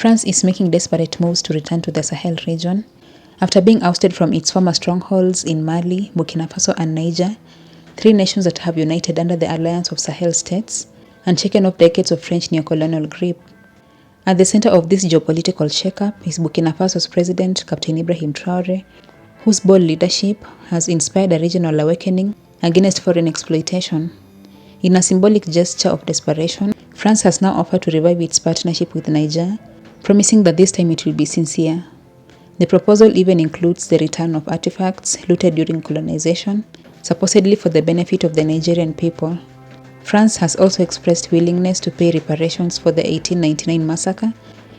France is making desperate moves to return to the Sahel region. After being ousted from its former strongholds in Mali, Burkina Faso and Niger, three nations that have united under the alliance of Sahel states and shaken off decades of French neocolonial grip. At the center of this geopolitical shakeup is Burkina Faso's president, Captain Ibrahim Traoré, whose bold leadership has inspired a regional awakening against foreign exploitation. In a symbolic gesture of desperation, France has now offered to revive its partnership with Niger, promising that this time it will be sincere. The proposal even includes the return of artifacts looted during colonization, supposedly for the benefit of the Nigerian people. France has also expressed willingness to pay reparations for the 1899 massacre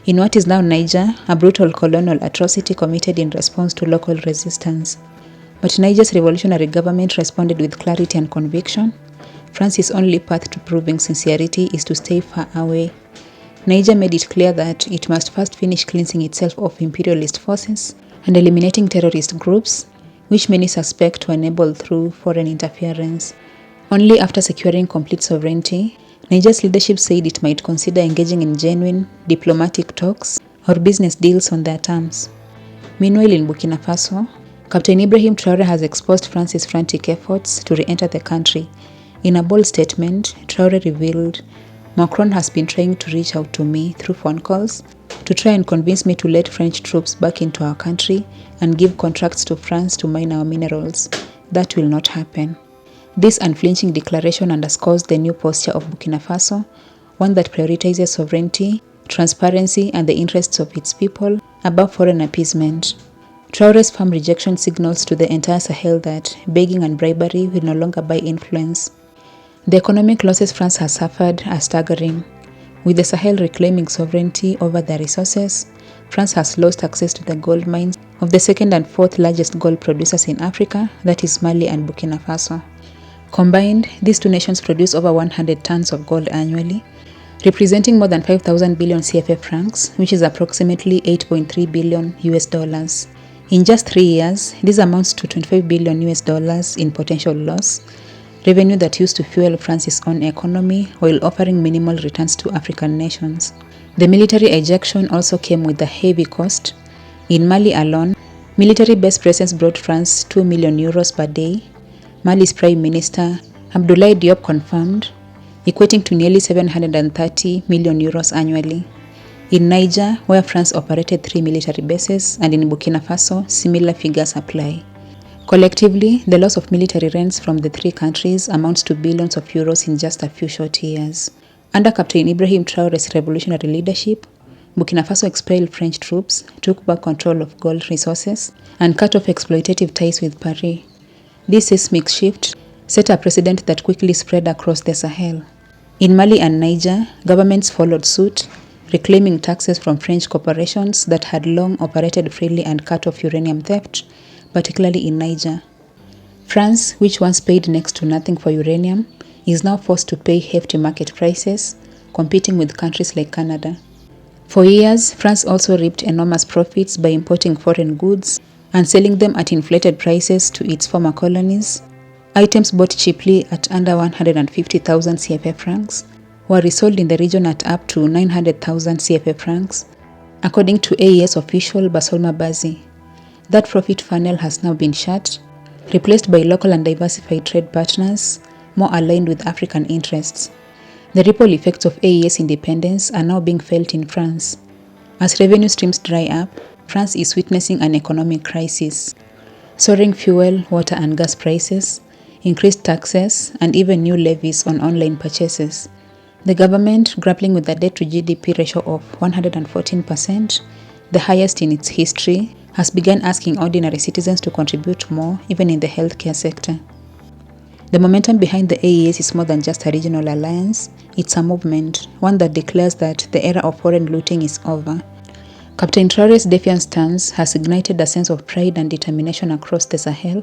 in what is now Niger, a brutal colonial atrocity committed in response to local resistance. But Niger's revolutionary government responded with clarity and conviction. France's only path to proving sincerity is to stay far away. Niger made it clear that it must first finish cleansing itself of imperialist forces and eliminating terrorist groups, which many suspect to enable through foreign interference. Only after securing complete sovereignty, Niger's leadership said it might consider engaging in genuine diplomatic talks or business deals on their terms. Meanwhile, in Burkina Faso, Captain Ibrahim Traoré has exposed France's frantic efforts to re-enter the country. In a bold statement, Traoré revealed, "Macron has been trying to reach out to me through phone calls to try and convince me to let French troops back into our country and give contracts to France to mine our minerals. That will not happen." This unflinching declaration underscores the new posture of Burkina Faso, one that prioritizes sovereignty, transparency, and the interests of its people above foreign appeasement. Traoré's firm rejection signals to the entire Sahel that begging and bribery will no longer buy influence. The economic losses France has suffered are staggering. With the Sahel reclaiming sovereignty over their resources, France has lost access to the gold mines of the second and fourth largest gold producers in Africa, that is Mali and Burkina Faso. Combined, these two nations produce over 100 tons of gold annually, representing more than 5,000 billion CFA francs, which is approximately 8.3 billion US dollars. In just 3 years, this amounts to 25 billion US dollars in potential loss, revenue that used to fuel France's own economy while offering minimal returns to African nations. The military ejection also came with a heavy cost. In Mali alone, military base presence brought France 2 million euros per day. Mali's Prime Minister Abdoulaye Diop confirmed, equating to nearly 730 million euros annually. In Niger, where France operated 3 military bases, and in Burkina Faso, similar figures apply. Collectively, the loss of military rents from the three countries amounts to billions of euros in just a few short years. Under Captain Ibrahim Traoré's revolutionary leadership, Burkina Faso expelled French troops, took back control of gold resources, and cut off exploitative ties with Paris. This seismic shift set a precedent that quickly spread across the Sahel. In Mali and Niger, governments followed suit, reclaiming taxes from French corporations that had long operated freely and cut off uranium theft, particularly in Niger. France, which once paid next to nothing for uranium, is now forced to pay hefty market prices, competing with countries like Canada. For years, France also reaped enormous profits by importing foreign goods and selling them at inflated prices to its former colonies. Items bought cheaply at under 150,000 CFA francs were resold in the region at up to 900,000 CFA francs, according to AES official Basolma Bazi. That profit funnel has now been shut, replaced by local and diversified trade partners more aligned with African interests. The ripple effects of AES independence are now being felt in France. As revenue streams dry up, France is witnessing an economic crisis. Soaring fuel, water and gas prices, increased taxes, and even new levies on online purchases. The government, grappling with a debt-to-GDP ratio of 114%, the highest in its history, has begun asking ordinary citizens to contribute more, even in the healthcare sector. The momentum behind the AES is more than just a regional alliance. It's a movement, one that declares that the era of foreign looting is over. Captain Traoré's defiant stance has ignited a sense of pride and determination across the Sahel.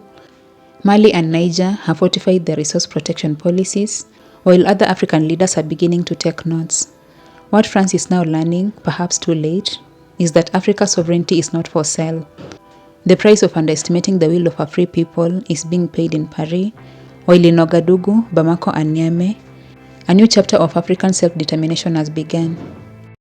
Mali and Niger have fortified their resource protection policies, while other African leaders are beginning to take notes. What France is now learning, perhaps too late, is that Africa's sovereignty is not for sale. The price of underestimating the will of a free people is being paid in Paris, while in Ouagadougou, Bamako and Niamey, a new chapter of African self-determination has begun.